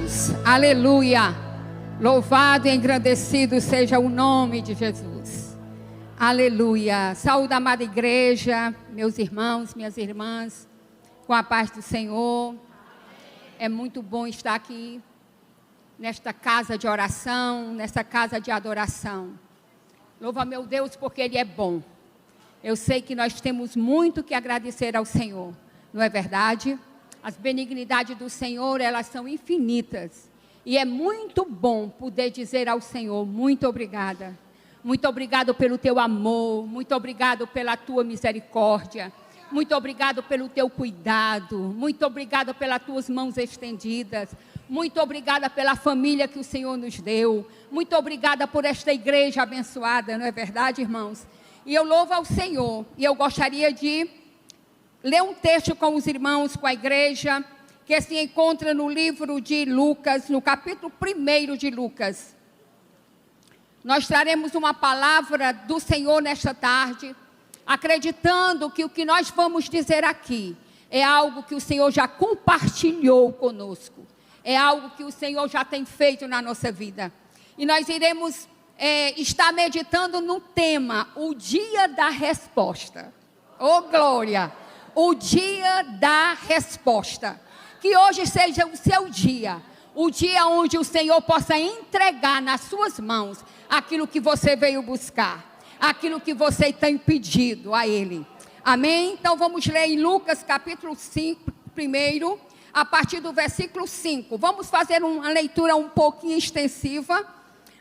irmãos. Aleluia. Louvado e engrandecido seja o nome de Jesus. Aleluia. Saúde, amada igreja, meus irmãos, minhas irmãs, com a paz do Senhor. É muito bom estar aqui, nesta casa de oração, nesta casa de adoração. Louva meu Deus, porque Ele é bom. Eu sei que nós temos muito que agradecer ao Senhor, não é verdade? As benignidades do Senhor, elas são infinitas. E é muito bom poder dizer ao Senhor, muito obrigada. Muito obrigado pelo teu amor, muito obrigado pela tua misericórdia. Muito obrigado pelo teu cuidado, muito obrigado pelas tuas mãos estendidas. Muito obrigada pela família que o Senhor nos deu. Muito obrigada por esta igreja abençoada, não é verdade, irmãos? E eu louvo ao Senhor, e eu gostaria de ler um texto com os irmãos, com a igreja, que se encontra no livro de Lucas, no capítulo 1 de Lucas. Nós traremos uma palavra do Senhor nesta tarde, acreditando que o que nós vamos dizer aqui é algo que o Senhor já compartilhou conosco. É algo que o Senhor já tem feito na nossa vida. E nós iremos estar meditando no tema, o dia da resposta. Oh, glória! O dia da resposta. Que hoje seja o seu dia. O dia onde o Senhor possa entregar nas suas mãos aquilo que você veio buscar. Aquilo que você tem pedido a Ele. Amém? Então vamos ler em Lucas capítulo 5, primeiro, a partir do versículo 5. Vamos fazer uma leitura um pouquinho extensiva,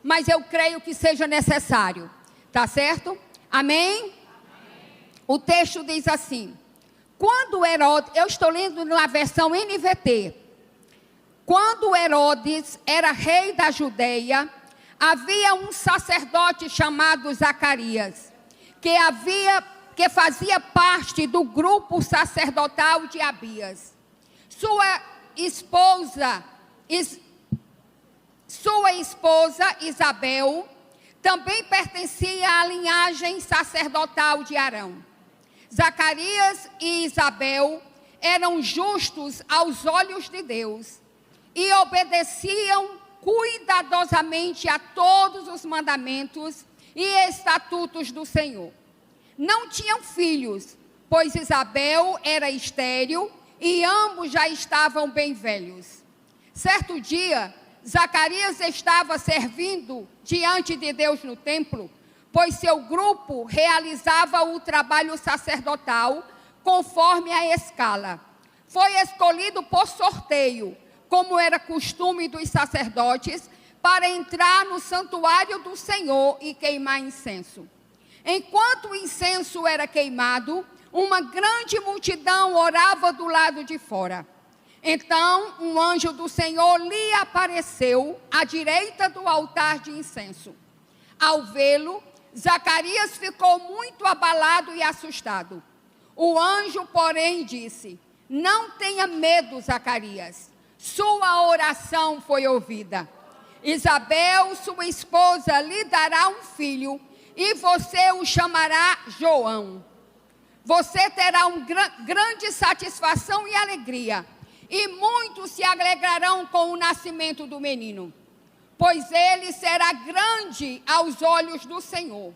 mas eu creio que seja necessário. Tá certo? Amém? Amém. O texto diz assim: quando Herodes, eu estou lendo na versão NVT. Quando Herodes era rei da Judeia, havia um sacerdote chamado Zacarias, que fazia parte do grupo sacerdotal de Abias. Sua esposa Isabel também pertencia à linhagem sacerdotal de Arão. Zacarias e Isabel eram justos aos olhos de Deus e obedeciam cuidadosamente a todos os mandamentos e estatutos do Senhor. Não tinham filhos, pois Isabel era estéril e ambos já estavam bem velhos. Certo dia, Zacarias estava servindo diante de Deus no templo, pois seu grupo realizava o trabalho sacerdotal conforme a escala. Foi escolhido por sorteio, como era costume dos sacerdotes, para entrar no santuário do Senhor e queimar incenso. Enquanto o incenso era queimado, uma grande multidão orava do lado de fora. Então, um anjo do Senhor lhe apareceu à direita do altar de incenso. Ao vê-lo, Zacarias ficou muito abalado e assustado. O anjo, porém, disse: não tenha medo, Zacarias. Sua oração foi ouvida. Isabel, sua esposa, lhe dará um filho e você o chamará João. Você terá grande satisfação e alegria, e muitos se alegrarão com o nascimento do menino, pois ele será grande aos olhos do Senhor.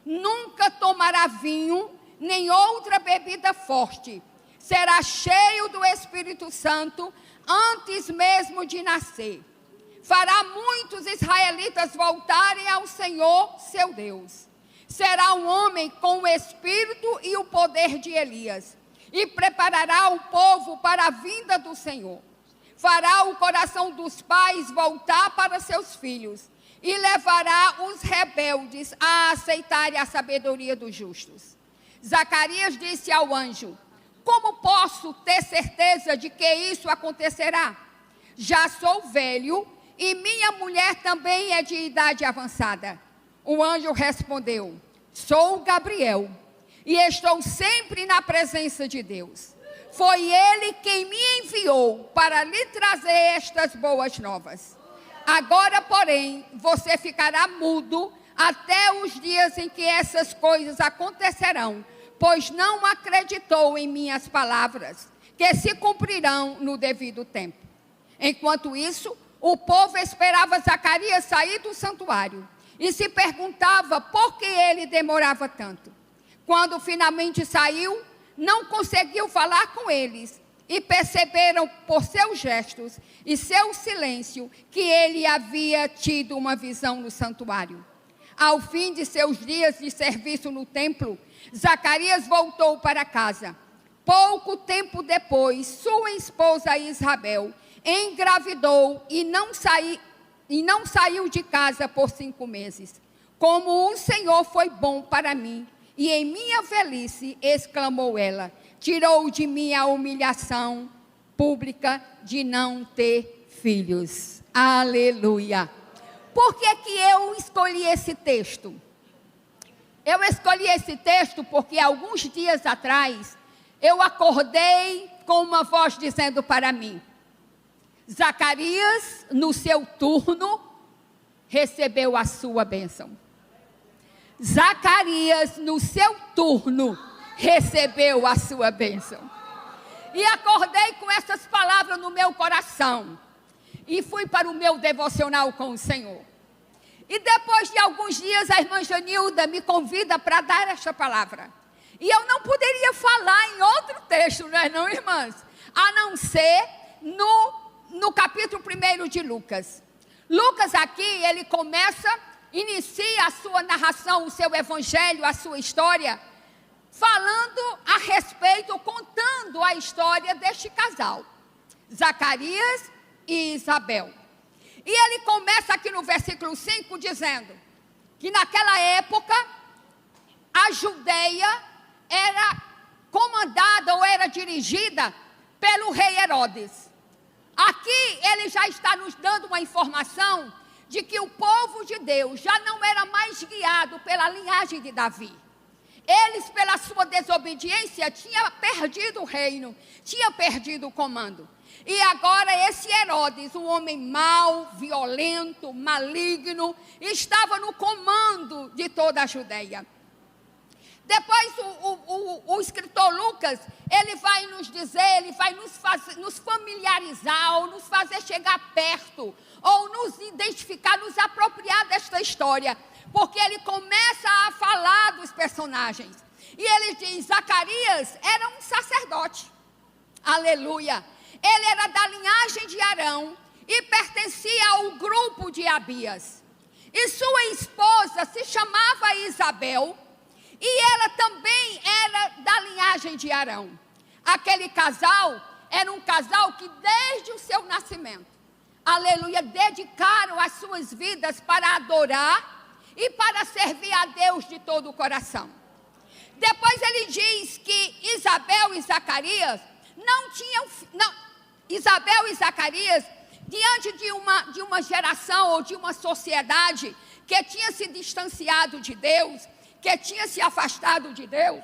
Nunca tomará vinho, nem outra bebida forte. Será cheio do Espírito Santo antes mesmo de nascer. Fará muitos israelitas voltarem ao Senhor, seu Deus. Será um homem com o espírito e o poder de Elias, e preparará o povo para a vinda do Senhor. Fará o coração dos pais voltar para seus filhos, e levará os rebeldes a aceitarem a sabedoria dos justos. Zacarias disse ao anjo: como posso ter certeza de que isso acontecerá? Já sou velho e minha mulher também é de idade avançada. O anjo respondeu: sou Gabriel e estou sempre na presença de Deus. Foi ele quem me enviou para lhe trazer estas boas novas. Agora, porém, você ficará mudo até os dias em que essas coisas acontecerão, pois não acreditou em minhas palavras, que se cumprirão no devido tempo. Enquanto isso, O povo esperava Zacarias sair do santuário e se perguntava por que ele demorava tanto. Quando finalmente saiu, não conseguiu falar com eles e perceberam por seus gestos e seu silêncio que ele havia tido uma visão no santuário. Ao fim de seus dias de serviço no templo, Zacarias voltou para casa. Pouco tempo depois, sua esposa Isabel engravidou e não saiu de casa por 5 meses. Como o Senhor foi bom para mim, e em minha velhice, exclamou ela, tirou de mim a humilhação pública de não ter filhos. Aleluia! Por que que eu escolhi esse texto? Eu escolhi esse texto porque alguns dias atrás, eu acordei com uma voz dizendo para mim, Zacarias, no seu turno, recebeu a sua bênção. Zacarias, no seu turno, recebeu a sua bênção. E acordei com essas palavras no meu coração. E fui para o meu devocional com o Senhor. E depois de alguns dias, a irmã Janilda me convida para dar esta palavra. E eu não poderia falar em outro texto, não, irmãs? A não ser no capítulo 1 de Lucas. Lucas aqui, ele inicia a sua narração, o seu evangelho, a sua história, falando a respeito, contando a história deste casal, Zacarias e Isabel. E ele começa aqui no versículo 5 dizendo que naquela época a Judeia era comandada ou era dirigida pelo rei Herodes. Aqui ele já está nos dando uma informação de que o povo de Deus já não era mais guiado pela linhagem de Davi. Eles, pela sua desobediência, tinham perdido o reino, tinham perdido o comando. E agora esse Herodes, um homem mau, violento, maligno, estava no comando de toda a Judeia. Depois o escritor Lucas, ele vai nos dizer, ele vai nos familiarizar, ou nos fazer chegar perto, ou nos identificar, nos apropriar desta história, porque ele começa a falar dos personagens. E ele diz, Zacarias era um sacerdote, aleluia. Ele era da linhagem de Arão e pertencia ao grupo de Abias. E sua esposa se chamava Isabel, e ela também era da linhagem de Arão. Aquele casal era um casal que desde o seu nascimento, aleluia, dedicaram as suas vidas para adorar e para servir a Deus de todo o coração. Depois ele diz que Isabel e Zacarias Isabel e Zacarias, diante de uma geração ou de uma sociedade que tinha se distanciado de Deus, que tinha se afastado de Deus.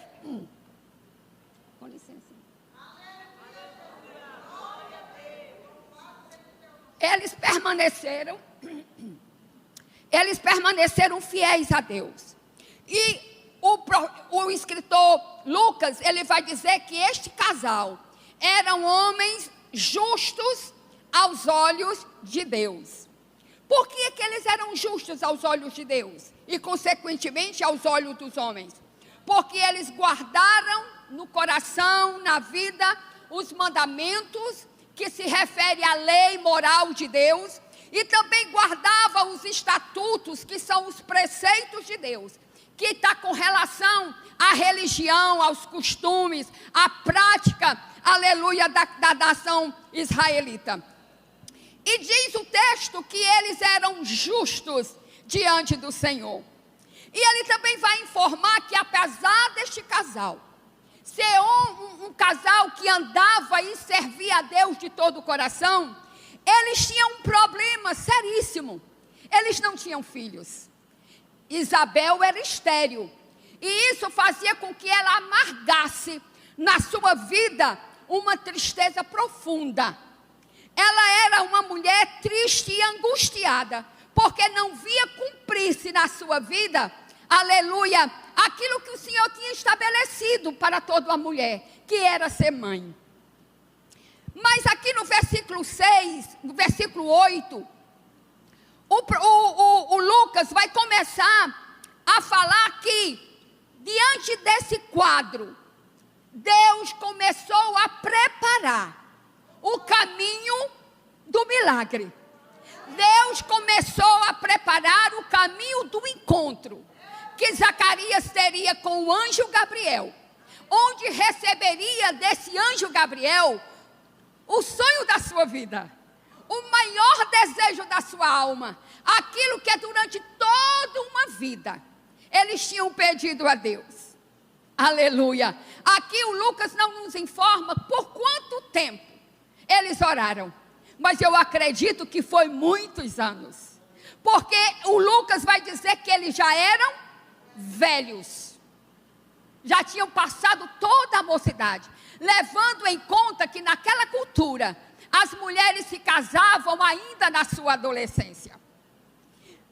Com licença. Eles permaneceram fiéis a Deus. E o escritor Lucas, ele vai dizer que este casal eram homens justos aos olhos de Deus. Por que que eles eram justos aos olhos de Deus? E consequentemente aos olhos dos homens? Porque eles guardaram no coração, na vida, os mandamentos que se refere à lei moral de Deus, e também guardava os estatutos, que são os preceitos de Deus, que está com relação à religião, aos costumes, à prática, aleluia, da nação israelita. E diz o texto que eles eram justos diante do Senhor. E ele também vai informar que apesar deste casal ser um casal que andava e servia a Deus de todo o coração, eles tinham um problema seríssimo. Eles não tinham filhos. Isabel era estéril, e isso fazia com que ela amargasse na sua vida uma tristeza profunda. Ela era uma mulher triste e angustiada, porque não via cumprir-se na sua vida, aleluia, aquilo que o Senhor tinha estabelecido para toda uma mulher, que era ser mãe. Mas aqui no versículo 6, no versículo 8, o Lucas vai começar a falar que, diante desse quadro, Deus começou a preparar o caminho do milagre. Deus começou a preparar o caminho do encontro que Zacarias teria com o anjo Gabriel, onde receberia desse anjo Gabriel o sonho da sua vida, o maior desejo da sua alma, aquilo que durante toda uma vida eles tinham pedido a Deus. Aleluia. Aqui o Lucas não nos informa por quanto tempo eles oraram, mas eu acredito que foi muitos anos, porque o Lucas vai dizer que eles já eram velhos, já tinham passado toda a mocidade, levando em conta que naquela cultura as mulheres se casavam ainda na sua adolescência.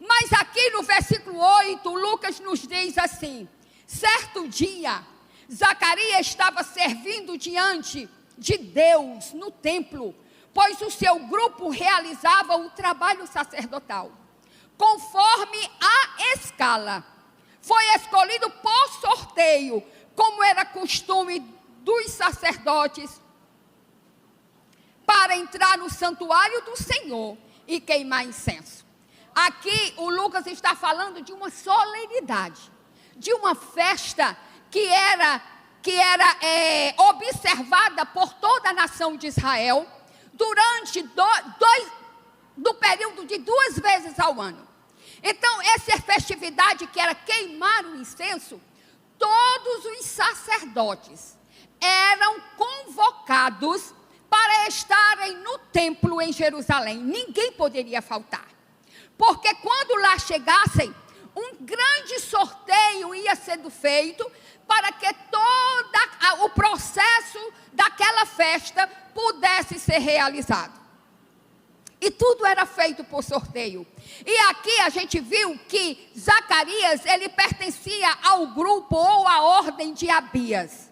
Mas aqui no versículo 8, Lucas nos diz assim: certo dia, Zacarias estava servindo diante de Deus no templo, pois o seu grupo realizava o trabalho sacerdotal. Conforme a escala, foi escolhido por sorteio, como era costume dos sacerdotes, para entrar no santuário do Senhor e queimar incenso. Aqui o Lucas está falando de uma solenidade, de uma festa que era observada por toda a nação de Israel durante do período de 2 vezes ao ano. Então, essa festividade que era queimar o incenso, todos os sacerdotes eram convocados para estarem no templo em Jerusalém. Ninguém poderia faltar, porque quando lá chegassem, um grande sorteio ia sendo feito para que todo o processo daquela festa pudesse ser realizado. E tudo era feito por sorteio. E aqui a gente viu que Zacarias, ele pertencia ao grupo ou à ordem de Abias.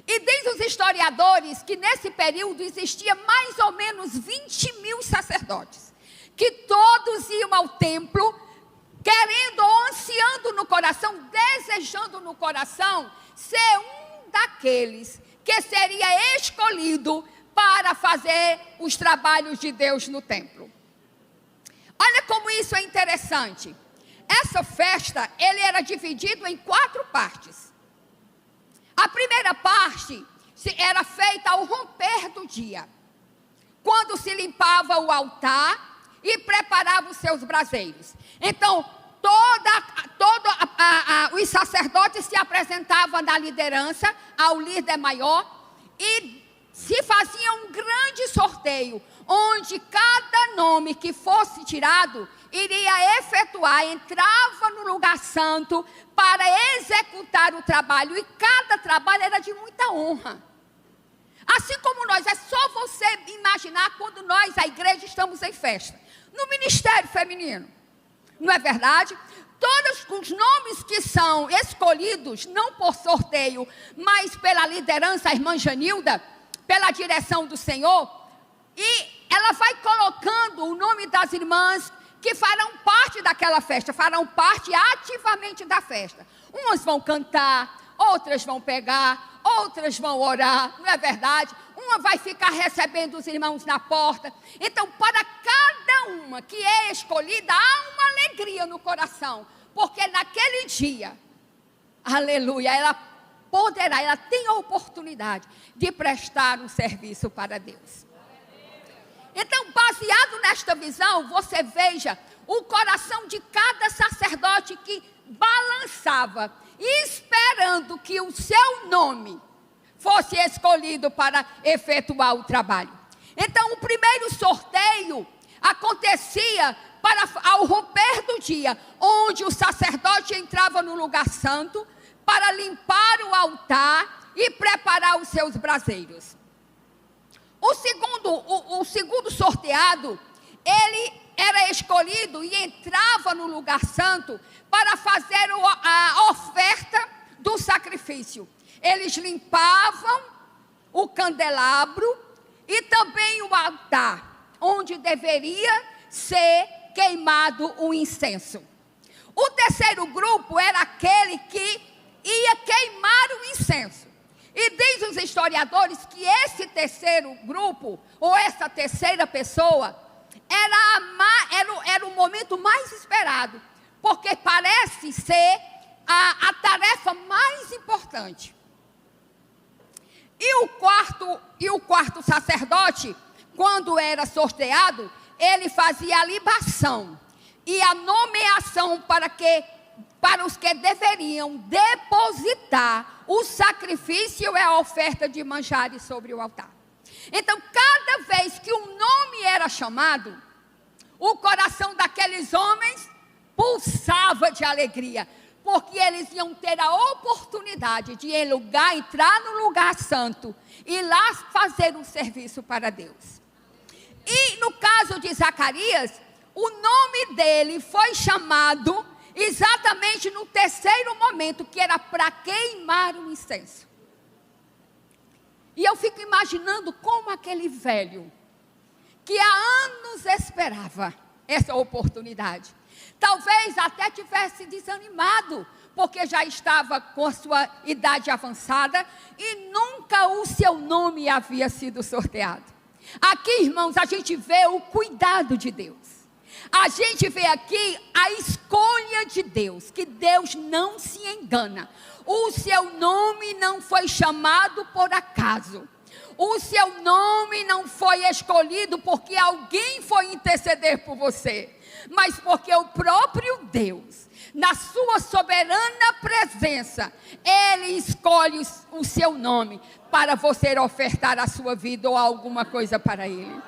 E diz os historiadores que nesse período existia mais ou menos 20.000 sacerdotes, que todos iam ao templo, querendo ou ansiando no coração, desejando no coração, ser um daqueles que seria escolhido para fazer os trabalhos de Deus no templo. Olha como isso é interessante. Essa festa, ele era dividido em 4 partes. A primeira parte era feita ao romper do dia, quando se limpava o altar e preparava os seus braseiros. Então, os sacerdotes se apresentavam na liderança, ao líder maior, e se fazia um grande sorteio, onde cada nome que fosse tirado iria efetuar, entrava no lugar santo para executar o trabalho, e cada trabalho era de muita honra. Assim como nós, é só você imaginar quando nós, a igreja, estamos em festa, no ministério feminino, não é verdade? Todos os nomes que são escolhidos, não por sorteio, mas pela liderança, a irmã Janilda, pela direção do Senhor, e ela vai colocando o nome das irmãs que farão parte daquela festa, farão parte ativamente da festa. Umas vão cantar, outras vão pegar, outras vão orar, não é verdade? Uma vai ficar recebendo os irmãos na porta. Então, para cada uma que é escolhida, há uma alegria no coração, porque naquele dia, aleluia, ela tem a oportunidade de prestar um serviço para Deus. Então, baseado nesta visão, você veja o coração de cada sacerdote que balançava, esperando que o seu nome fosse escolhido para efetuar o trabalho. Então, o primeiro sorteio acontecia ao romper do dia, onde o sacerdote entrava no lugar santo para limpar o altar e preparar os seus braseiros. O segundo sorteado, ele era escolhido e entrava no lugar santo para fazer a oferta do sacrifício. Eles limpavam o candelabro e também o altar, onde deveria ser queimado o incenso. O terceiro grupo era aquele que ia queimar o incenso. E diz os historiadores que esse terceiro grupo, ou essa terceira pessoa, era o momento mais esperado, porque parece ser a tarefa mais importante. E o quarto sacerdote, quando era sorteado, ele fazia a libação e a nomeação para os que deveriam depositar o sacrifício e a oferta de manjares sobre o altar. Então, cada vez que um nome era chamado, o coração daqueles homens pulsava de alegria, porque eles iam ter a oportunidade de entrar no lugar santo e lá fazer um serviço para Deus. E no caso de Zacarias, o nome dele foi chamado exatamente no terceiro momento, que era para queimar o incenso. E eu fico imaginando como aquele velho, que há anos esperava essa oportunidade, talvez até tivesse desanimado, porque já estava com a sua idade avançada e nunca o seu nome havia sido sorteado. Aqui, irmãos, a gente vê o cuidado de Deus. A gente vê aqui a escolha de Deus, que Deus não se engana. O seu nome não foi chamado por acaso. O seu nome não foi escolhido porque alguém foi interceder por você, mas porque o próprio Deus, na sua soberana presença, Ele escolhe o seu nome para você ofertar a sua vida ou alguma coisa para Ele.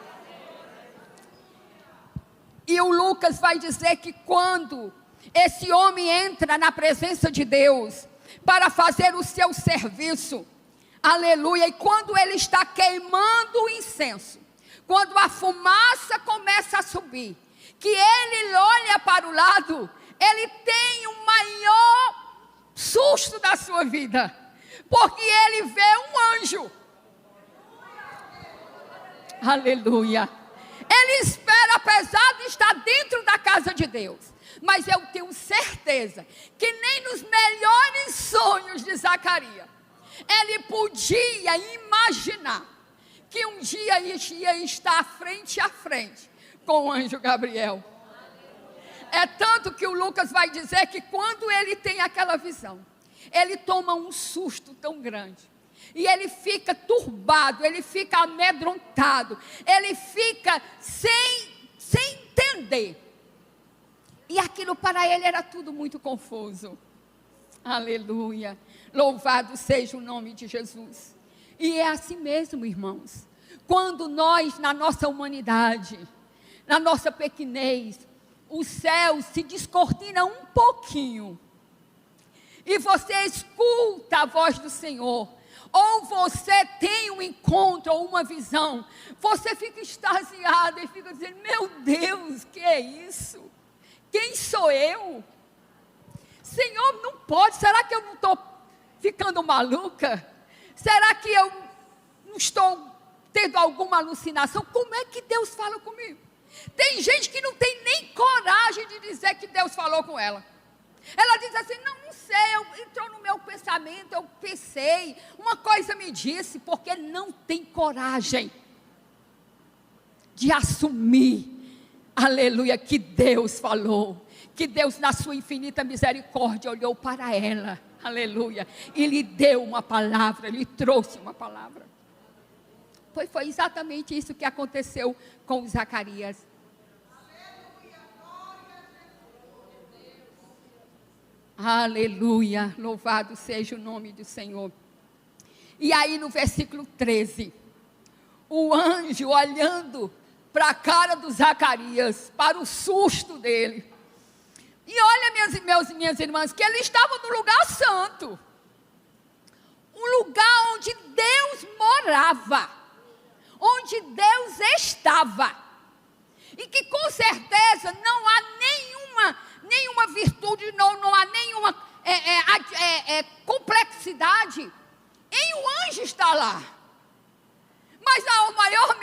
E o Lucas vai dizer que quando esse homem entra na presença de Deus para fazer o seu serviço, aleluia, e quando ele está queimando o incenso, quando a fumaça começa a subir, que ele olha para o lado, ele tem o maior susto da sua vida, porque ele vê um anjo. Aleluia. Ele espera, apesar de estar dentro da casa de Deus, mas eu tenho certeza que nem nos melhores sonhos de Zacarias ele podia imaginar que um dia ia estar frente a frente com o anjo Gabriel. É tanto que o Lucas vai dizer que quando ele tem aquela visão, ele toma um susto tão grande. E ele fica turbado, ele fica amedrontado, ele fica sem entender. E aquilo para ele era tudo muito confuso. Aleluia. Louvado seja o nome de Jesus. E é assim mesmo, irmãos. Quando nós, na nossa humanidade, na nossa pequenez, o céu se descortina um pouquinho, e você escuta a voz do Senhor, ou você tem um encontro ou uma visão, você fica extasiado e fica dizendo: meu Deus, que é isso? Quem sou eu? Senhor, não pode, será que eu não estou ficando maluca? Será que eu não estou tendo alguma alucinação? Como é que Deus fala comigo? Tem gente que não tem nem coragem de dizer que Deus falou com ela. Ela diz assim: não sei, entrou no meu pensamento, eu pensei, uma coisa me disse, porque não tem coragem de assumir, aleluia, que Deus falou, que Deus na sua infinita misericórdia olhou para ela, aleluia, e lhe deu uma palavra, lhe trouxe uma palavra. Foi exatamente isso que aconteceu com Zacarias. Aleluia, louvado seja o nome do Senhor. E aí no versículo 13, o anjo olhando para a cara do Zacarias, para o susto dele, e olha minhas irmãs, que ele estava no lugar santo, um lugar onde Deus morava, onde Deus estava, e que com certeza não há nenhuma virtude, não há nenhuma complexidade em o anjo estar lá. Mas o maior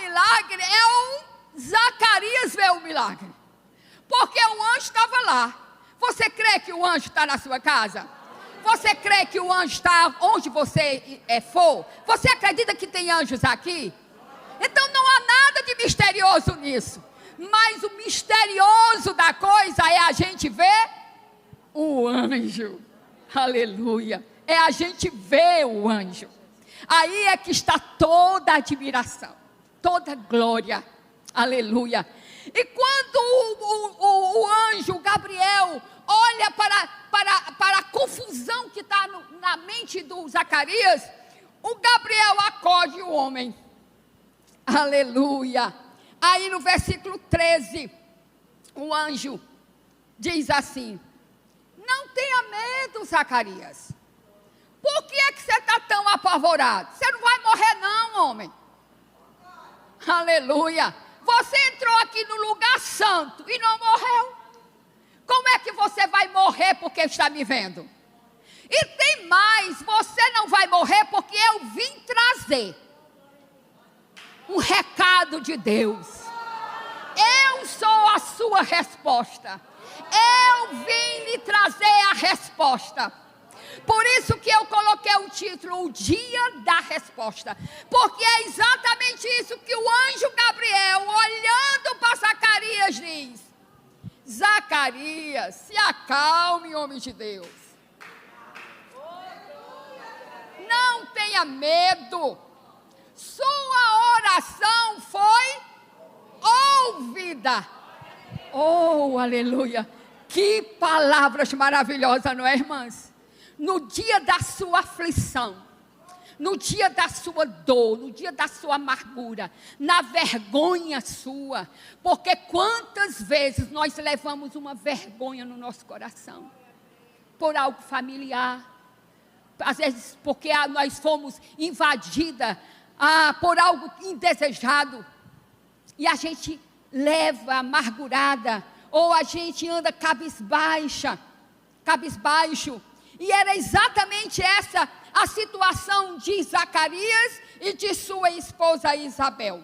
porque o anjo estava lá. Você crê que o anjo está na sua casa? Você crê que o anjo está onde você for? Você acredita que tem anjos aqui? Então não há nada de misterioso nisso. Mas o misterioso da coisa é a gente ver o anjo. Aleluia. É a gente ver o anjo. Aí é que está toda a admiração, toda a glória. Aleluia. E quando o anjo, Gabriel, olha para a confusão que está na mente do Zacarias, o Gabriel acode o homem. Aleluia. Aí no versículo 13, o anjo diz assim: não tenha medo, Zacarias. Por que é que você está tão apavorado? Você não vai morrer não, homem. Aleluia. Você entrou aqui no lugar santo e não morreu. Como é que você vai morrer porque está me vendo? E tem mais, você não vai morrer porque eu vim trazer um recado de Deus. Eu sou a sua resposta. Eu vim lhe trazer a resposta. Por isso que eu coloquei o título, o dia da resposta. Porque é exatamente isso que o anjo Gabriel, olhando para Zacarias, diz: Zacarias, se acalme, homem de Deus. Não tenha medo. Sua oração foi ouvida. Oh, aleluia. Que palavras maravilhosas, não é, irmãs? No dia da sua aflição, no dia da sua dor, no dia da sua amargura, na vergonha sua, porque quantas vezes nós levamos uma vergonha no nosso coração, por algo familiar, às vezes porque nós fomos invadidas por algo indesejado, e a gente leva amargurada, ou a gente anda cabisbaixo, e era exatamente essa a situação de Zacarias e de sua esposa Isabel.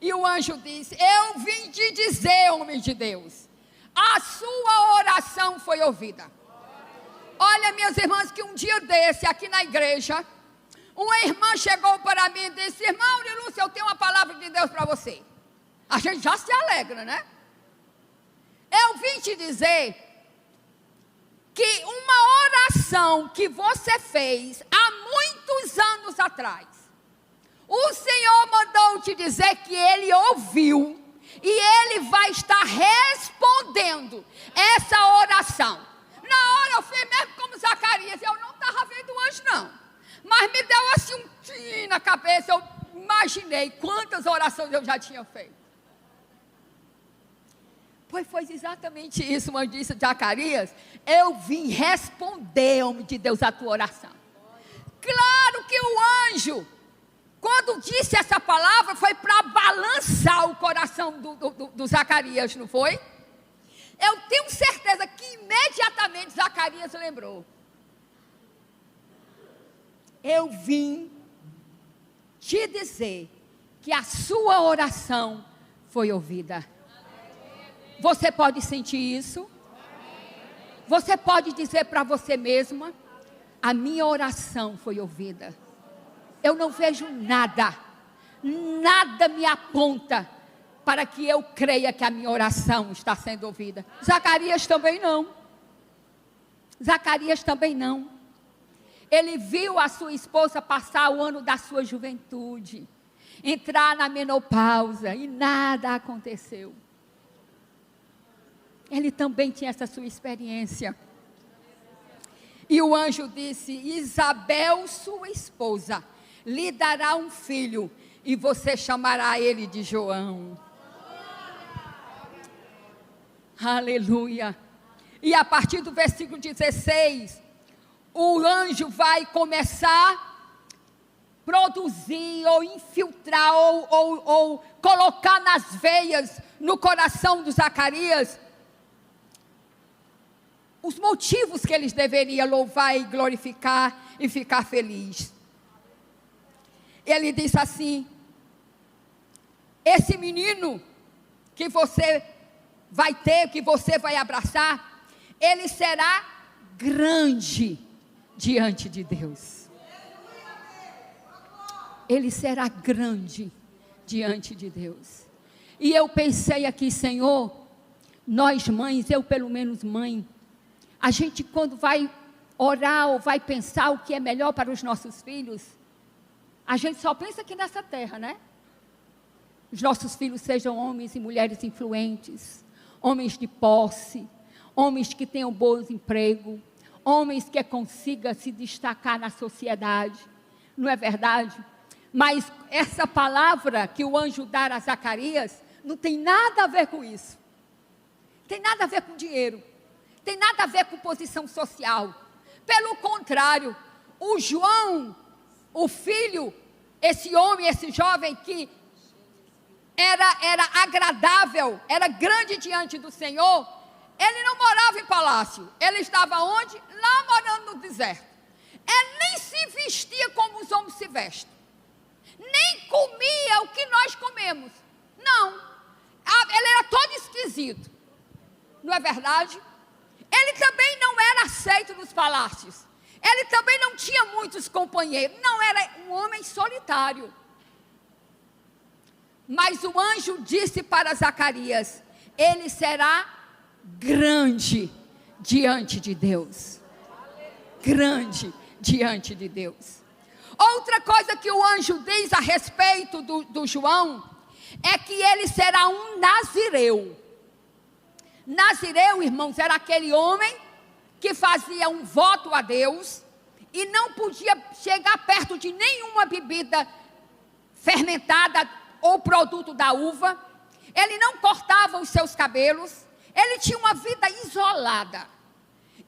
E o anjo disse: eu vim te dizer, homem de Deus, a sua oração foi ouvida. Olha, minhas irmãs, que um dia desse, aqui na igreja, uma irmã chegou para mim e disse: irmã Aurilúcia, eu tenho uma palavra de Deus para você. A gente já se alegra, né? Eu vim te dizer que uma oração que você fez há muitos anos atrás, o Senhor mandou te dizer que Ele ouviu e Ele vai estar respondendo essa oração. Na hora eu fiz mesmo como Zacarias, eu não estava vendo o anjo não, mas me deu assim um tim na cabeça, eu imaginei quantas orações eu já tinha feito. Pois foi exatamente isso, mas disse Zacarias: eu vim responder, homem de Deus, a tua oração. Claro que o anjo, quando disse essa palavra, foi para balançar o coração do Zacarias, não foi? Eu tenho certeza que imediatamente Zacarias lembrou: eu vim te dizer que a sua oração foi ouvida. Você pode sentir isso? Você pode dizer para você mesma: a minha oração foi ouvida. Eu não vejo nada me aponta para que eu creia que a minha oração está sendo ouvida. Zacarias também não. Zacarias também não. Ele viu a sua esposa passar o ano da sua juventude, entrar na menopausa, e nada aconteceu. Ele também tinha essa sua experiência. E o anjo disse: Isabel, sua esposa, lhe dará um filho, e você chamará ele de João. Aleluia. E a partir do versículo 16, o anjo vai começar a produzir, ou infiltrar, ou colocar nas veias, no coração do Zacarias, os motivos que eles deveriam louvar e glorificar e ficar feliz. Ele disse assim: esse menino que você vai ter, que você vai abraçar, ele será grande diante de Deus. Ele será grande diante de Deus. E eu pensei aqui, Senhor, nós mães, eu pelo menos mãe, a gente quando vai orar ou vai pensar o que é melhor para os nossos filhos, a gente só pensa aqui nessa terra, né? Os nossos filhos sejam homens e mulheres influentes, homens de posse, homens que tenham bons empregos, homens que consigam se destacar na sociedade, não é verdade? Mas essa palavra que o anjo dá a Zacarias, não tem nada a ver com isso. Tem nada a ver com dinheiro. Tem nada a ver com posição social. Pelo contrário, o João, o filho, esse homem, esse jovem que era agradável, era grande diante do Senhor, ele não morava em palácio. Ele estava onde? Lá morando no deserto. Ele nem se vestia como os homens se vestem. Nem comia o que nós comemos. Não. Ele era todo esquisito. Não é verdade? Ele também não era aceito nos palácios. Ele também não tinha muitos companheiros. Não, era um homem solitário. Mas o anjo disse para Zacarias: ele será grande diante de Deus. Grande diante de Deus. Outra coisa que o anjo diz a respeito do João é que ele será um nazireu. Nazireu, irmãos, era aquele homem que fazia um voto a Deus e não podia chegar perto de nenhuma bebida fermentada ou produto da uva. Ele não cortava os seus cabelos. Ele tinha uma vida isolada.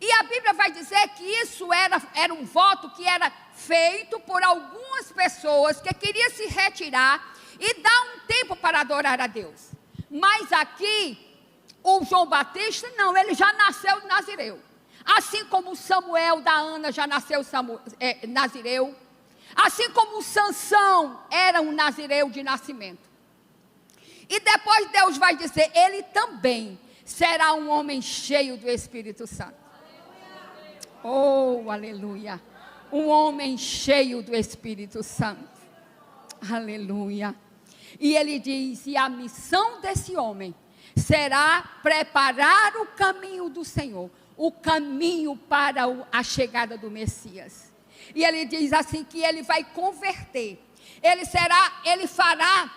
E a Bíblia vai dizer que isso era um voto que era feito por algumas pessoas que queriam se retirar e dar um tempo para adorar a Deus. Mas aqui, o João Batista, não, ele já nasceu nazireu. Assim como Samuel da Ana já nasceu nazireu. Assim como Sansão era um nazireu de nascimento. E depois Deus vai dizer, ele também será um homem cheio do Espírito Santo. Oh, aleluia. Um homem cheio do Espírito Santo. Aleluia. E ele diz, e a missão desse homem será preparar o caminho do Senhor, o caminho para a chegada do Messias. E ele diz assim que ele vai converter. Ele fará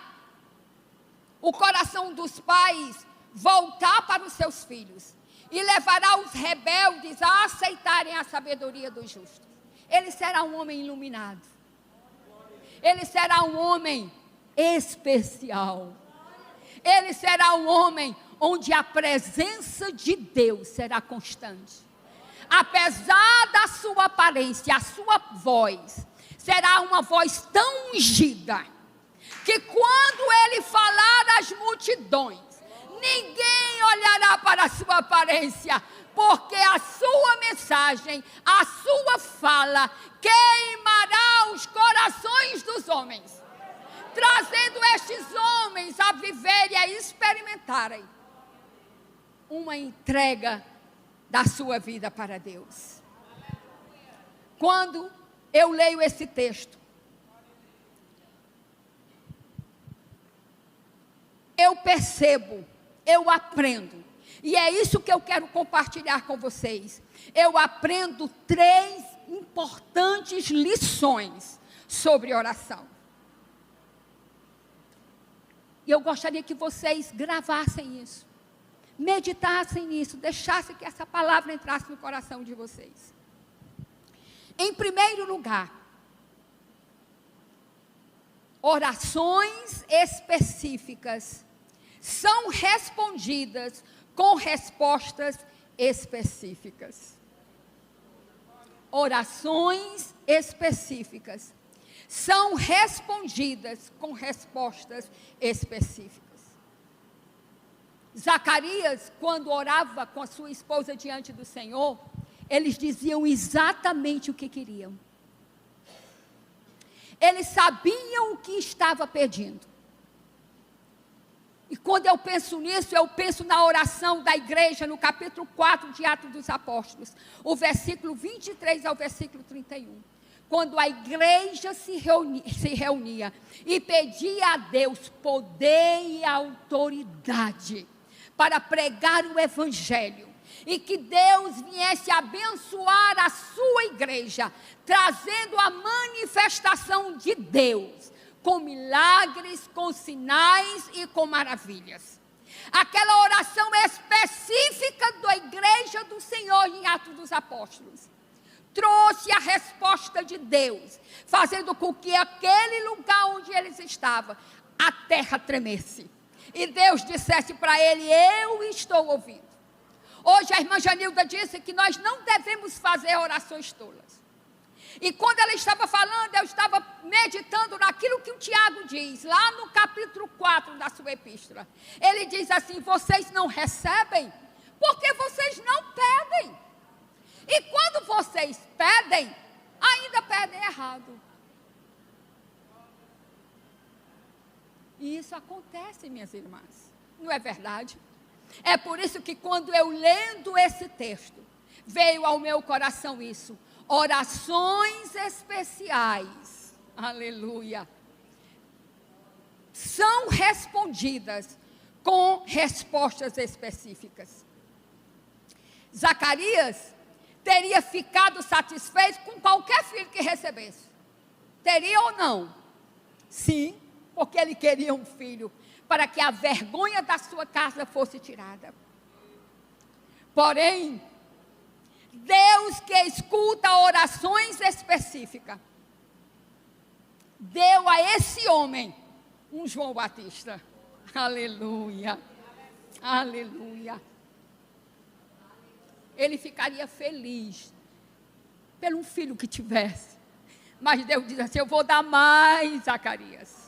o coração dos pais voltar para os seus filhos e levará os rebeldes a aceitarem a sabedoria dos justos. Ele será um homem iluminado. Ele será um homem especial. Ele será um homem onde a presença de Deus será constante. Apesar da sua aparência, a sua voz será uma voz tão ungida que quando ele falar às multidões, ninguém olhará para a sua aparência, porque a sua mensagem, a sua fala queimará os corações dos homens, trazendo estes homens a viverem e a experimentarem uma entrega da sua vida para Deus. Quando eu leio esse texto, eu percebo, eu aprendo, e é isso que eu quero compartilhar com vocês. Eu aprendo 3 importantes lições sobre oração. E eu gostaria que vocês gravassem isso, meditassem nisso, deixassem que essa palavra entrasse no coração de vocês. Em primeiro lugar, orações específicas são respondidas com respostas específicas. Orações específicas são respondidas com respostas específicas. Zacarias, quando orava com a sua esposa diante do Senhor, eles diziam exatamente o que queriam. Eles sabiam o que estava pedindo. E quando eu penso nisso, eu penso na oração da igreja, no capítulo 4 de Atos dos Apóstolos, o versículo 23 ao versículo 31. Quando a igreja se reunia e pedia a Deus poder e autoridade para pregar o evangelho, e que Deus viesse abençoar a sua igreja, trazendo a manifestação de Deus, com milagres, com sinais e com maravilhas. Aquela oração específica da igreja do Senhor em Atos dos Apóstolos trouxe a resposta de Deus, fazendo com que aquele lugar onde eles estavam, a terra tremesse. E Deus dissesse para ele: eu estou ouvindo. Hoje a irmã Janilda disse que nós não devemos fazer orações tolas. E quando ela estava falando, eu estava meditando naquilo que o Tiago diz, lá no capítulo 4 da sua epístola. Ele diz assim: vocês não recebem, porque vocês não pedem. E quando vocês pedem, ainda pedem errado. E isso acontece, minhas irmãs, não é verdade? É por isso que quando eu lendo esse texto, veio ao meu coração isso: orações especiais, aleluia, são respondidas com respostas específicas. Zacarias teria ficado satisfeito com qualquer filho que recebesse. Teria ou não? Sim, porque ele queria um filho, para que a vergonha da sua casa fosse tirada. Porém, Deus, que escuta orações específicas, deu a esse homem um João Batista. Aleluia, aleluia. Ele ficaria feliz pelo filho que tivesse. Mas Deus diz assim: eu vou dar mais, Zacarias.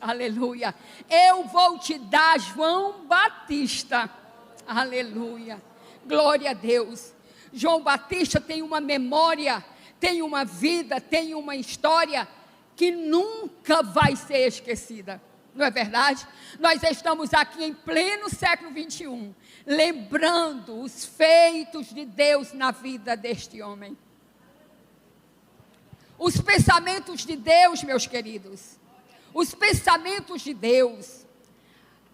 Aleluia. Eu vou te dar João Batista. Aleluia. Glória a Deus. João Batista tem uma memória, tem uma vida, tem uma história que nunca vai ser esquecida. Não é verdade? Nós estamos aqui em pleno século 21, lembrando os feitos de Deus na vida deste homem. Os pensamentos de Deus, meus queridos, os pensamentos de Deus,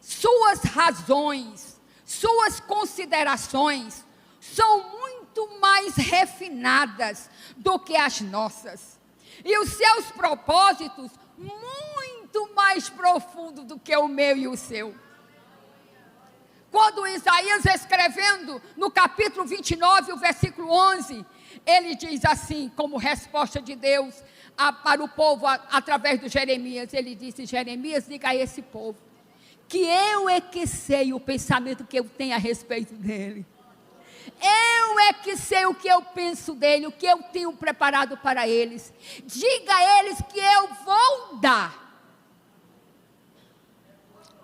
suas razões, suas considerações, são muito mais refinadas do que as nossas. E os seus propósitos, muito mais profundos do que o meu e o seu. Quando Isaías, escrevendo no capítulo 29, o versículo 11, ele diz assim, como resposta de Deus para o povo, através do Jeremias, ele disse: Jeremias, diga a esse povo, que eu é que sei o pensamento que eu tenho a respeito dele. Eu é que sei o que eu penso dele, o que eu tenho preparado para eles. Diga a eles que eu vou dar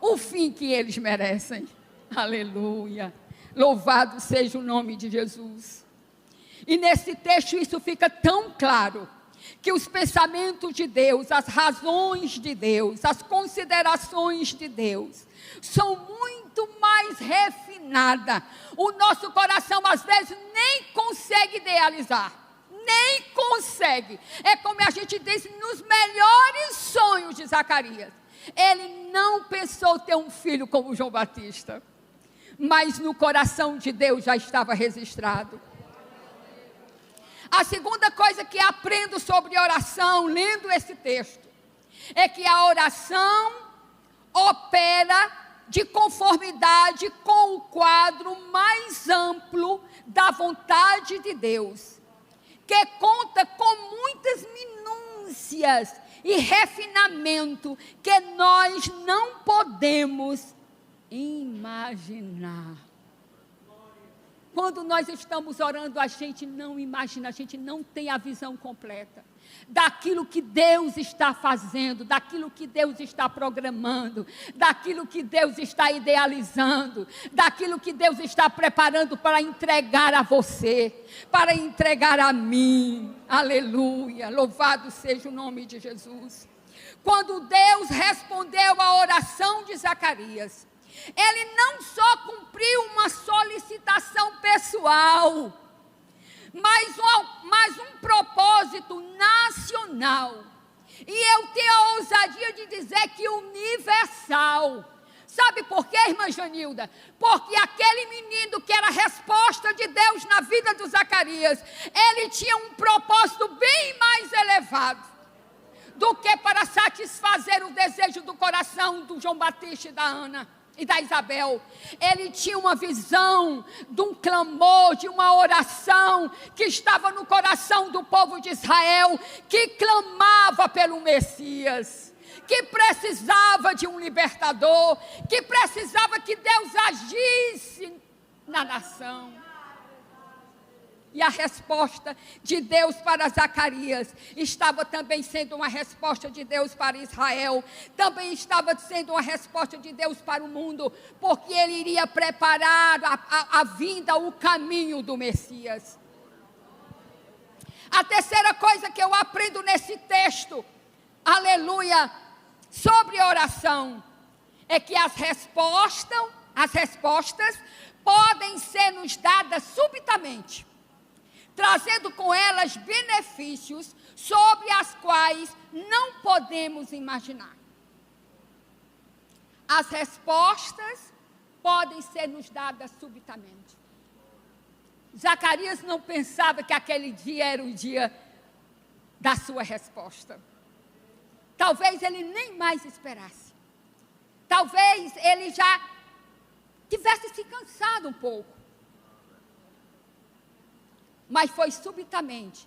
o fim que eles merecem. Aleluia. Louvado seja o nome de Jesus. E nesse texto isso fica tão claro, que os pensamentos de Deus, as razões de Deus, as considerações de Deus, são muito mais refinadas. O nosso coração às vezes nem consegue idealizar, nem consegue. É como a gente disse, nos melhores sonhos de Zacarias, ele não pensou ter um filho como João Batista, mas no coração de Deus já estava registrado. A segunda coisa que aprendo sobre oração, lendo esse texto, é que a oração opera de conformidade com o quadro mais amplo da vontade de Deus, que conta com muitas minúcias e refinamento que nós não podemos imaginar. Quando nós estamos orando, a gente não imagina, a gente não tem a visão completa daquilo que Deus está fazendo, daquilo que Deus está programando, daquilo que Deus está idealizando, daquilo que Deus está preparando para entregar a você, para entregar a mim. Aleluia, louvado seja o nome de Jesus. Quando Deus respondeu à oração de Zacarias, Ele não só cumpriu uma solicitação pessoal, mas um propósito nacional. E eu tenho a ousadia de dizer que universal. Sabe por quê, irmã Janilda? Porque aquele menino que era a resposta de Deus na vida do Zacarias, ele tinha um propósito bem mais elevado do que para satisfazer o desejo do coração do João Batista e da Ana e da Isabel. Ele tinha uma visão de um clamor, de uma oração que estava no coração do povo de Israel, que clamava pelo Messias, que precisava de um libertador, que precisava que Deus agisse na nação. E a resposta de Deus para Zacarias estava também sendo uma resposta de Deus para Israel, também estava sendo uma resposta de Deus para o mundo, porque ele iria preparar a vinda, o caminho do Messias. A terceira coisa que eu aprendo nesse texto, aleluia, sobre oração, é que as respostas podem ser nos dadas subitamente, trazendo com elas benefícios sobre as quais não podemos imaginar. As respostas podem ser nos dadas subitamente. Zacarias não pensava que aquele dia era o dia da sua resposta. Talvez ele nem mais esperasse. Talvez ele já tivesse se cansado um pouco. Mas foi subitamente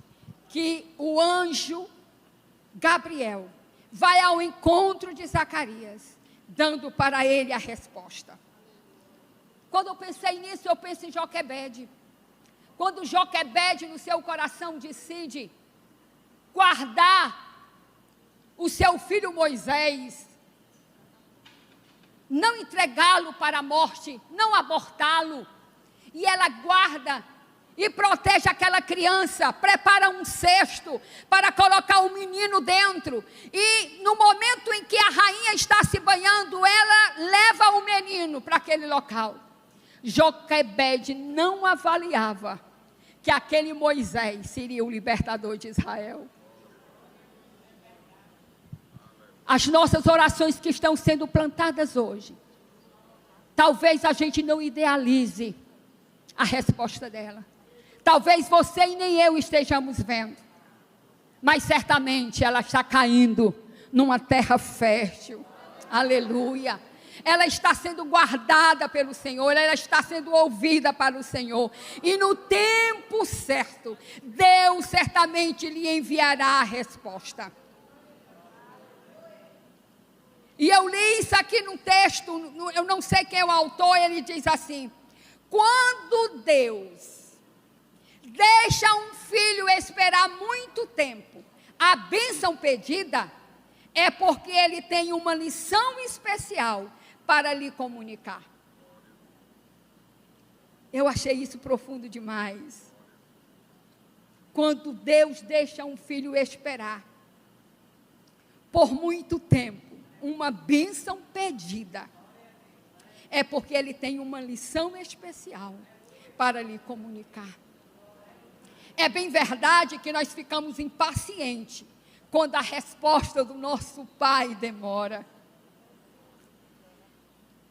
que o anjo Gabriel vai ao encontro de Zacarias, dando para ele a resposta. Quando eu pensei nisso, eu penso em Joquebede. Quando Joquebede no seu coração decide guardar o seu filho Moisés, não entregá-lo para a morte, não abortá-lo, e ela guarda e protege aquela criança, prepara um cesto para colocar o menino dentro, e no momento em que a rainha está se banhando, ela leva o menino para aquele local. Joquebede não avaliava que aquele Moisés seria o libertador de Israel. As nossas orações que estão sendo plantadas hoje, talvez a gente não idealize a resposta dela. Talvez você e nem eu estejamos vendo, mas certamente ela está caindo numa terra fértil. Aleluia. Ela está sendo guardada pelo Senhor, ela está sendo ouvida para o Senhor, e no tempo certo, Deus certamente lhe enviará a resposta. E eu li isso aqui no texto, eu não sei quem é o autor, ele diz assim: quando Deus deixa um filho esperar muito tempo a bênção pedida, é porque ele tem uma lição especial para lhe comunicar. Eu achei isso profundo demais. Quando Deus deixa um filho esperar por muito tempo uma bênção pedida, é porque ele tem uma lição especial para lhe comunicar. É bem verdade que nós ficamos impacientes quando a resposta do nosso Pai demora.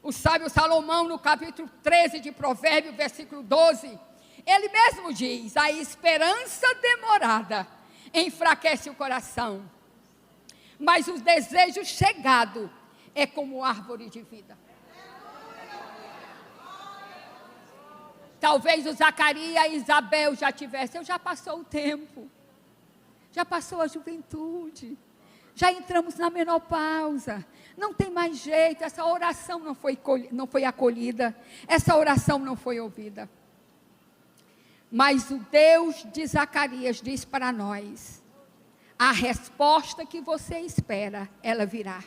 O sábio Salomão, no capítulo 13 de Provérbios, versículo 12, ele mesmo diz: a esperança demorada enfraquece o coração, mas o desejo chegado é como árvore de vida. Talvez o Zacarias e a Isabel já tivessem, já passou o tempo, já passou a juventude, já entramos na menopausa, não tem mais jeito, essa oração não foi acolhida, essa oração não foi ouvida. Mas o Deus de Zacarias diz para nós: a resposta que você espera, ela virá.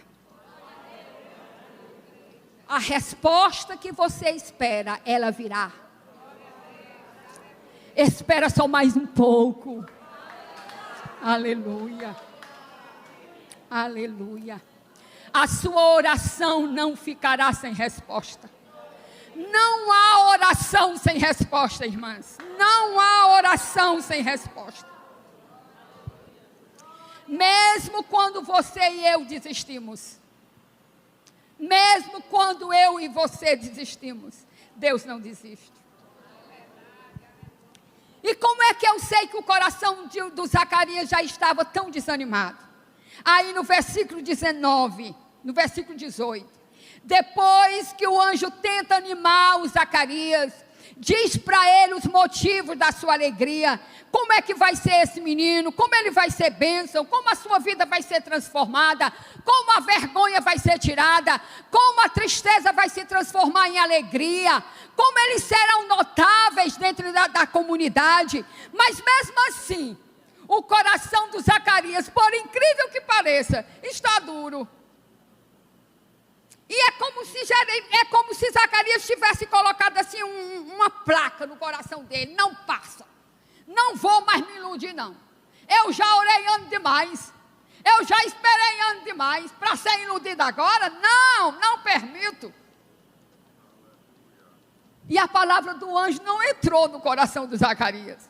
A resposta que você espera, ela virá. Espera só mais um pouco. Aleluia. Aleluia. a sua oração não ficará sem resposta. Não há oração sem resposta, irmãs. Não há oração sem resposta. Mesmo quando você e eu desistimos, mesmo quando eu e você desistimos, Deus não desiste. E como é que eu sei que o coração do Zacarias já estava tão desanimado? Aí no versículo 19, no versículo 18, depois que o anjo tenta animar o Zacarias, diz para ele os motivos da sua alegria, como é que vai ser esse menino, como ele vai ser bênção, como a sua vida vai ser transformada, como a vergonha vai ser tirada, como a tristeza vai se transformar em alegria, como eles serão notáveis dentro da comunidade. Mas mesmo assim, o coração do Zacarias, por incrível que pareça, está duro. E é como se Zacarias tivesse colocado assim uma placa no coração dele: não passa, não vou mais me iludir não. Eu já orei ano demais, eu já esperei ano demais para ser iludida agora. Não permito. E a palavra do anjo não entrou no coração de Zacarias.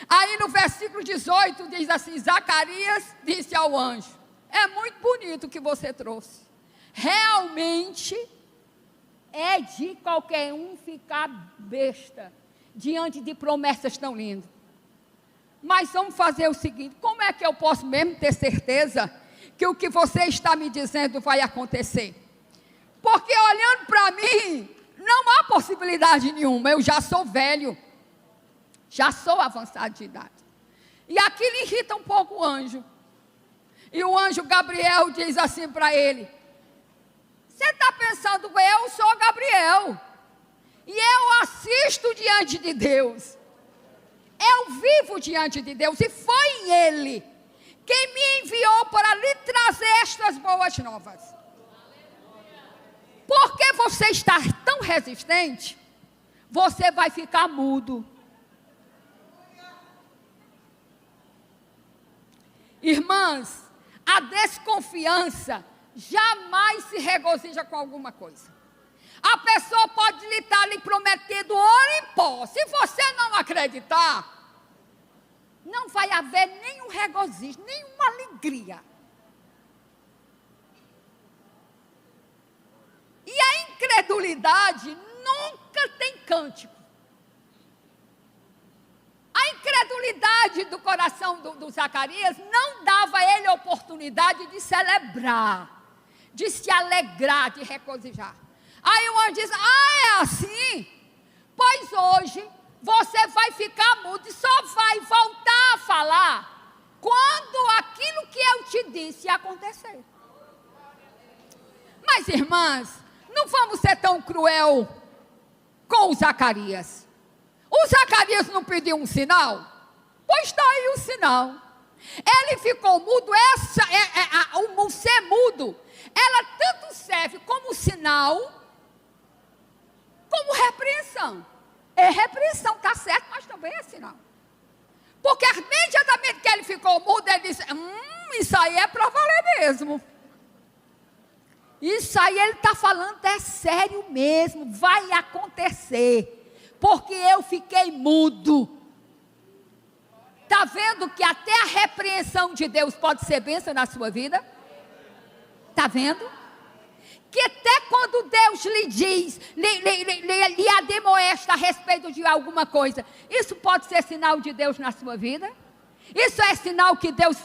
Aí no versículo 18 diz assim: Zacarias disse ao anjo: é muito bonito o que você trouxe. Realmente é de qualquer um ficar besta diante de promessas tão lindas. Mas vamos fazer o seguinte: como é que eu posso mesmo ter certeza que o que você está me dizendo vai acontecer? Porque olhando para mim, não há possibilidade nenhuma. Eu já sou velho, já sou avançado de idade. E aquilo irrita um pouco o anjo. E o anjo Gabriel diz assim para ele: você está pensando, eu sou Gabriel, e eu assisto diante de Deus, eu vivo diante de Deus, e foi Ele quem me enviou para lhe trazer estas boas novas. Porque você está tão resistente, você vai ficar mudo. Irmãs, a desconfiança jamais se regozija com alguma coisa. A pessoa pode lhe estar lhe prometendo ouro em pó. Se você não acreditar, não vai haver nenhum regozijo, nenhuma alegria. E a incredulidade nunca tem cântico. A incredulidade do coração do Zacarias não dava a ele a oportunidade de celebrar, de se alegrar, de regozijar. Aí o anjo diz: é assim? Pois hoje você vai ficar mudo e só vai voltar a falar quando aquilo que eu te disse acontecer. Mas irmãs, não vamos ser tão cruel com o Zacarias. O Zacarias não pediu um sinal? Pois está aí o sinal. Ele ficou mudo. O ser mudo, ela tanto serve como sinal, como repreensão. É repreensão, está certo, mas também é sinal. Porque imediatamente que ele ficou mudo, ele disse: isso aí é para valer mesmo. Isso aí ele está falando é sério mesmo, vai acontecer. Porque eu fiquei mudo. Está vendo que até a repreensão de Deus pode ser bênção na sua vida? Está vendo? Que até quando Deus lhe diz, lhe ademoesta a respeito de alguma coisa, isso pode ser sinal de Deus na sua vida? Isso é sinal que Deus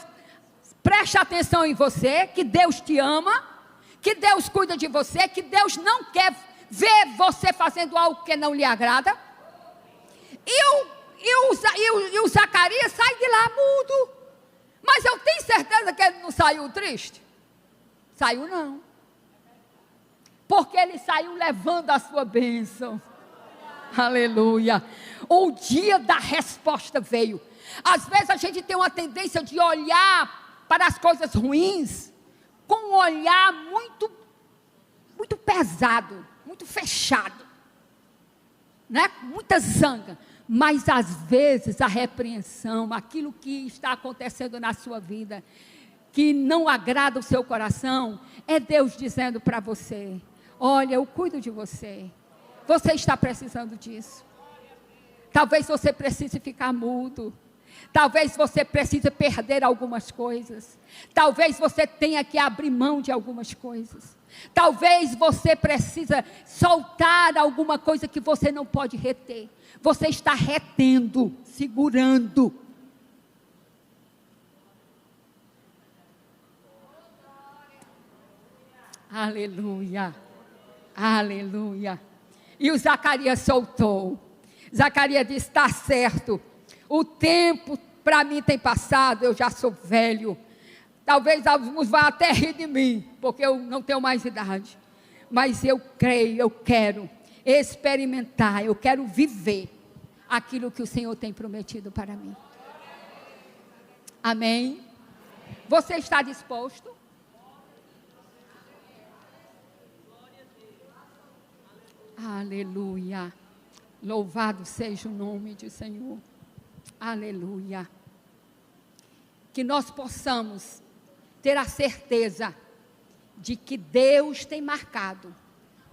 presta atenção em você, que Deus te ama, que Deus cuida de você, que Deus não quer ver você fazendo algo que não lhe agrada? E o Zacarias sai de lá mudo. Mas eu tenho certeza que ele não saiu triste. Saiu não. Porque ele saiu levando a sua bênção. Aleluia. O dia da resposta veio. Às vezes a gente tem uma tendência de olhar para as coisas ruins com um olhar muito pesado, muito fechado, né? Muita zanga. Mas às vezes a repreensão, aquilo que está acontecendo na sua vida, que não agrada o seu coração, é Deus dizendo para você: olha, eu cuido de você. Você está precisando disso. Talvez você precise ficar mudo. Talvez você precise perder algumas coisas. Talvez você tenha que abrir mão de algumas coisas. Talvez você precisa soltar alguma coisa que você não pode reter. Você está retendo, segurando. Aleluia, aleluia. E o Zacarias soltou. Zacarias disse: está certo, o tempo para mim tem passado, eu já sou velho. Talvez alguns vão até rir de mim, porque eu não tenho mais idade. Mas eu creio, eu quero experimentar, eu quero viver aquilo que o Senhor tem prometido para mim. Amém? Você está disposto? Aleluia. Louvado seja o nome do Senhor. Aleluia. Que nós possamos ter a certeza de que Deus tem marcado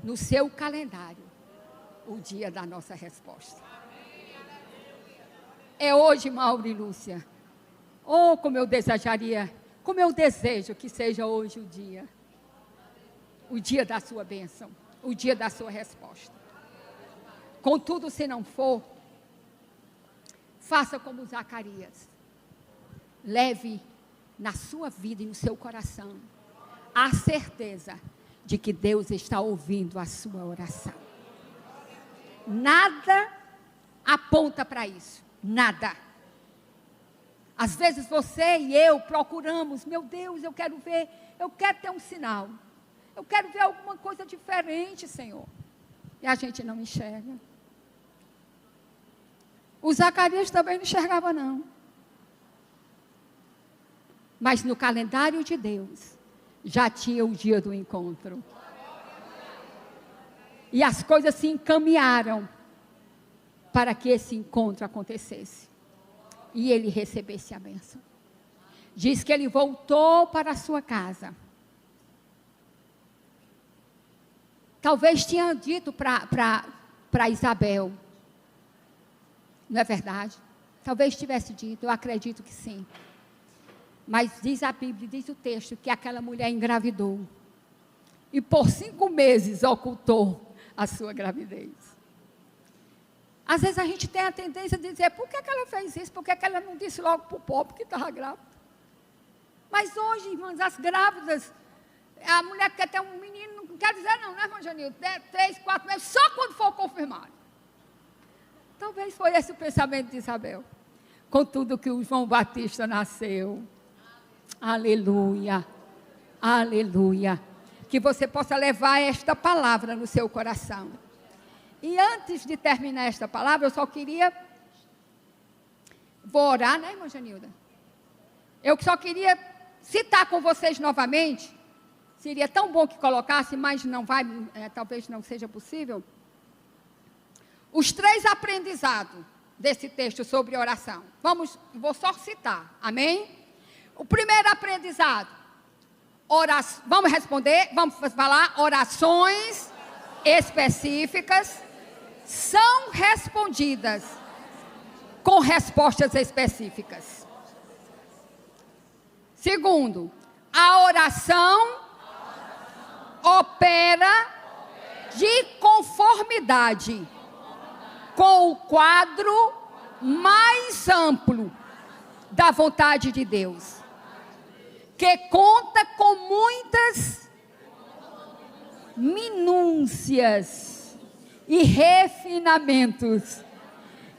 no seu calendário o dia da nossa resposta. É hoje, Mauro e Lúcia. Oh, como eu desejaria, como eu desejo que seja hoje o dia da sua bênção, o dia da sua resposta. Contudo, se não for, faça como Zacarias. Leve na sua vida e no seu coração a certeza de que Deus está ouvindo a sua oração. Nada aponta para isso, nada. Às vezes você e eu procuramos: meu Deus, eu quero ver, eu quero ter um sinal, eu quero ver alguma coisa diferente, Senhor. E a gente não enxerga. O Zacarias também não enxergava, não. Mas no calendário de Deus, já tinha o dia do encontro. E as coisas se encaminharam para que esse encontro acontecesse. E ele recebesse a bênção. Diz que ele voltou para a sua casa. Talvez tinha dito para Isabel. Não é verdade? Talvez tivesse dito, eu acredito que sim. Mas diz a Bíblia, diz o texto, que aquela mulher engravidou. E por 5 meses ocultou a sua gravidez. Às vezes a gente tem a tendência de dizer: por que ela fez isso? Por que ela não disse logo para o pobre que estava grávida? Mas hoje, irmãs, as grávidas, a mulher que quer ter um menino, não quer dizer não, né, irmã Janil? 3, 4 meses, só quando for confirmado. Talvez foi esse o pensamento de Isabel. Contudo que o João Batista nasceu. Aleluia, aleluia. Que você possa levar esta palavra no seu coração. E antes de terminar esta palavra, eu só queria... Vou orar, né, irmã Janilda? Eu só queria citar com vocês novamente. Seria tão bom que colocasse, mas não vai, talvez não seja possível. Os 3 aprendizados desse texto sobre oração. Vou só citar, amém? O primeiro aprendizado, vamos responder, vamos falar: orações específicas são respondidas com respostas específicas. Segundo, a oração opera de conformidade com o quadro mais amplo da vontade de Deus, que conta com muitas minúcias e refinamentos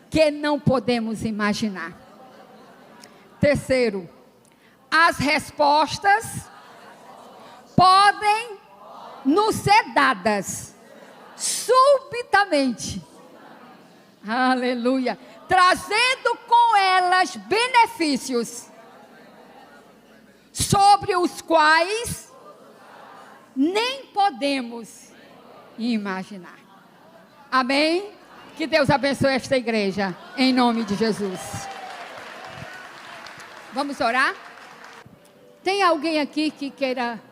que não podemos imaginar. Terceiro, as respostas podem nos ser dadas subitamente. Aleluia. Trazendo com elas benefícios sobre os quais nem podemos imaginar. Amém? Que Deus abençoe esta igreja, em nome de Jesus. Vamos orar? Tem alguém aqui que queira,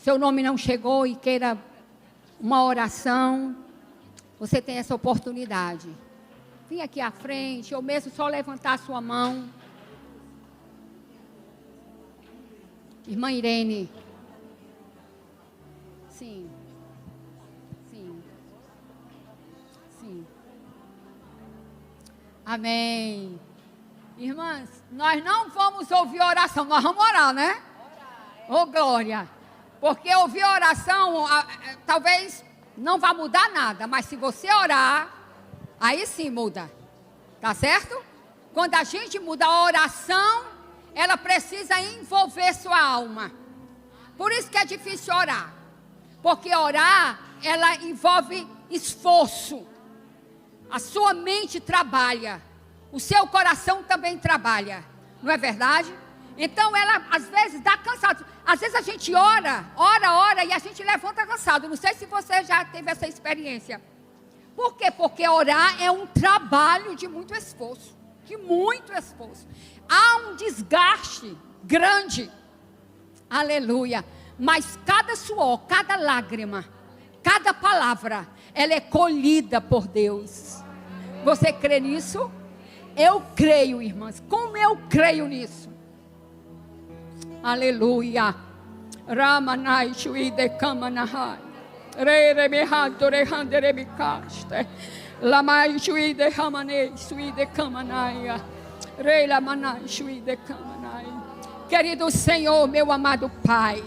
seu nome não chegou e queira uma oração? Você tem essa oportunidade. Vem aqui à frente, ou mesmo só levantar a sua mão. Irmã Irene. Sim. Sim. Sim. Amém. Irmãs, nós não vamos ouvir oração, nós vamos orar, né? Ô, glória. Porque ouvir oração, talvez não vá mudar nada, mas se você orar, aí sim muda. Tá certo? Quando a gente muda a oração, ela precisa envolver sua alma. Por isso que é difícil orar. Porque orar, ela envolve esforço. A sua mente trabalha. O seu coração também trabalha. Não é verdade? Então ela às vezes dá cansado. Às vezes a gente ora e a gente levanta cansado. Não sei se você já teve essa experiência. Por quê? Porque orar é um trabalho de muito esforço. De muito esforço. Há um desgaste grande. Aleluia. Mas cada suor, cada lágrima, cada palavra, ela é colhida por Deus. Você crê nisso? Eu creio, irmãs. Como eu creio nisso? Aleluia. Ramanai shui de kamanahai. Re remehado rehanderebikaste. Lamai shui de hamanei shui de kamanaia. Re lamanai shui de kamanai. Querido Senhor, meu amado Pai,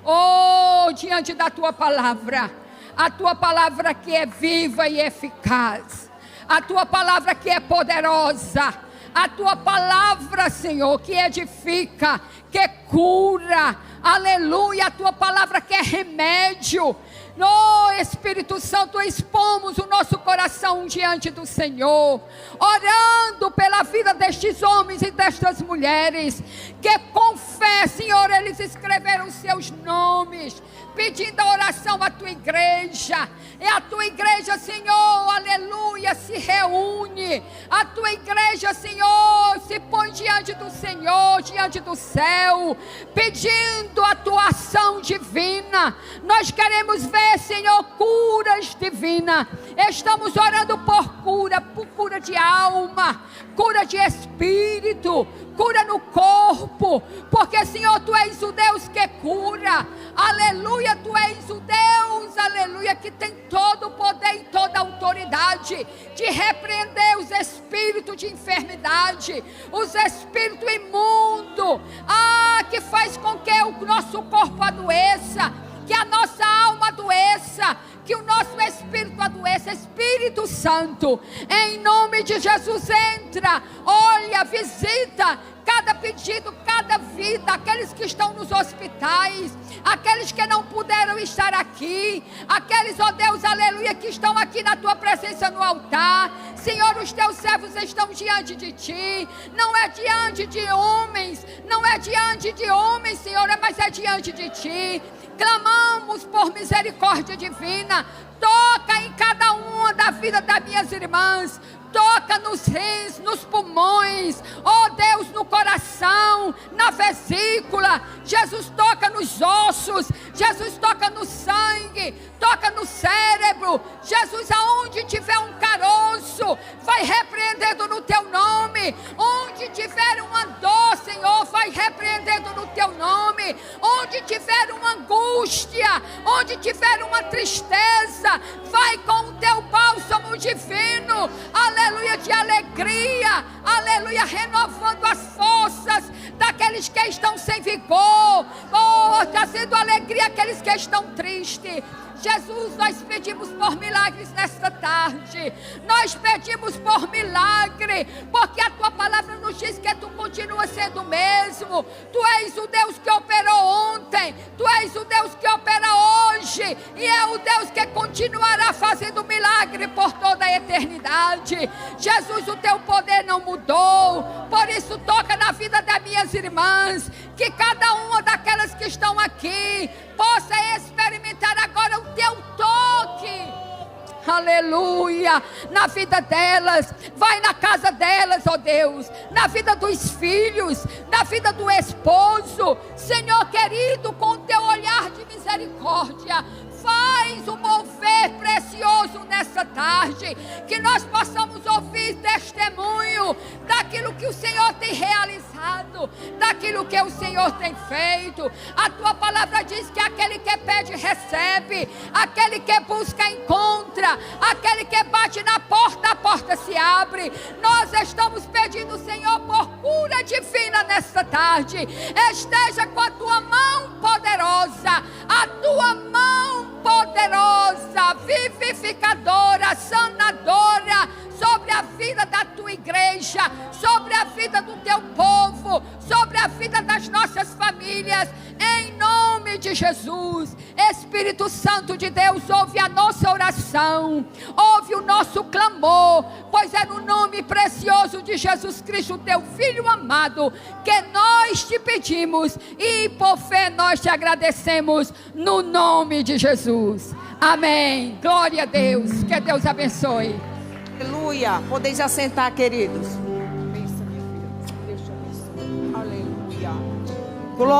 oh, diante da Tua palavra, a Tua palavra que é viva e eficaz, a Tua palavra que é poderosa, a Tua palavra, Senhor, que edifica, que cura, aleluia, a Tua palavra que é remédio. Oh, Espírito Santo, expomos o nosso coração diante do Senhor, orando pela vida destes homens e destas mulheres, que com fé, Senhor, eles escreveram seus nomes, pedindo a oração à Tua igreja. E a Tua igreja, Senhor, aleluia, se reúne. A Tua igreja, Senhor, se põe diante do Senhor, diante do céu, pedindo a Tua ação divina. Nós queremos ver, Senhor, curas divinas. Estamos orando por cura de alma, cura de espírito, cura no corpo, porque, Senhor, Tu és o Deus que cura. Aleluia, Tu és o Deus, aleluia, que tem todo o poder e toda a autoridade de repreender os espíritos de enfermidade, os espíritos imundos, que faz com que o nosso corpo adoeça, que a nossa alma adoeça, que o nosso espírito adoeça. Espírito Santo, em nome de Jesus, entra, olha, visita cada pedido, cada vida, aqueles que estão nos hospitais, aqueles que não puderam estar aqui, aqueles, ó Deus, aleluia, que estão aqui na Tua presença no altar. Senhor, os Teus servos estão diante de Ti, não é diante de homens, não é diante de homens, Senhor, mas é diante de Ti. Clamamos por misericórdia divina. Toca em cada uma da vida das minhas irmãs. Toca nos rins, nos pulmões, oh Deus, no coração, na vesícula. Jesus, toca nos ossos. Jesus, toca no sangue, toca no cérebro. Jesus, aonde tiver um caroço, vai repreendendo no Teu nome. Onde tiver uma dor, Senhor, vai repreendendo no Teu nome. Onde tiver uma angústia, onde tiver uma tristeza, vai com o Teu bálsamo divino, aleluia, de alegria, aleluia, renovando as forças daqueles que estão sem vigor, oh, trazendo alegria àqueles que estão tristes. Jesus, nós pedimos por milagres nesta tarde. Nós pedimos por milagre, porque a Tua palavra nos diz que Tu continua sendo o mesmo. Tu és o Deus que operou ontem, Tu és o Deus que opera hoje, e é o Deus que continuará fazendo milagre por toda a eternidade. Jesus, o Teu poder não mudou, por isso toca na vida das minhas irmãs, que cada uma daquelas que estão aqui possa experimentar agora o Teu toque. aleluia, na vida delas, vai na casa delas, ó Deus, na vida dos filhos, na vida do esposo, Senhor querido, com o teu olhar de misericórdia, faz um mover precioso nessa tarde, que nós possamos ouvir testemunho daquilo que o Senhor tem realizado, daquilo que o Senhor tem feito. A tua palavra diz que aquele que pede recebe, aquele que busca encontra, aquele que bate na porta, a porta se abre. Nós estamos pedindo, Senhor, por cura divina nesta tarde. Esteja com a tua mão poderosa, a tua mão poderosa, vivificadora, sanadora, sobre a vida da tua igreja, sobre a vida do teu povo, sobre a vida das nossas famílias, em nome de Jesus. Espírito Santo de Deus, ouve a nossa oração, ouve o nosso clamor, pois é no nome precioso de Jesus Cristo, teu Filho amado, que nós te pedimos, e por fé nós te agradecemos, no nome de Jesus, amém. Glória a Deus, que Deus abençoe. Aleluia. Podeis assentar, queridos. Deus te abençoe. Aleluia. Glória.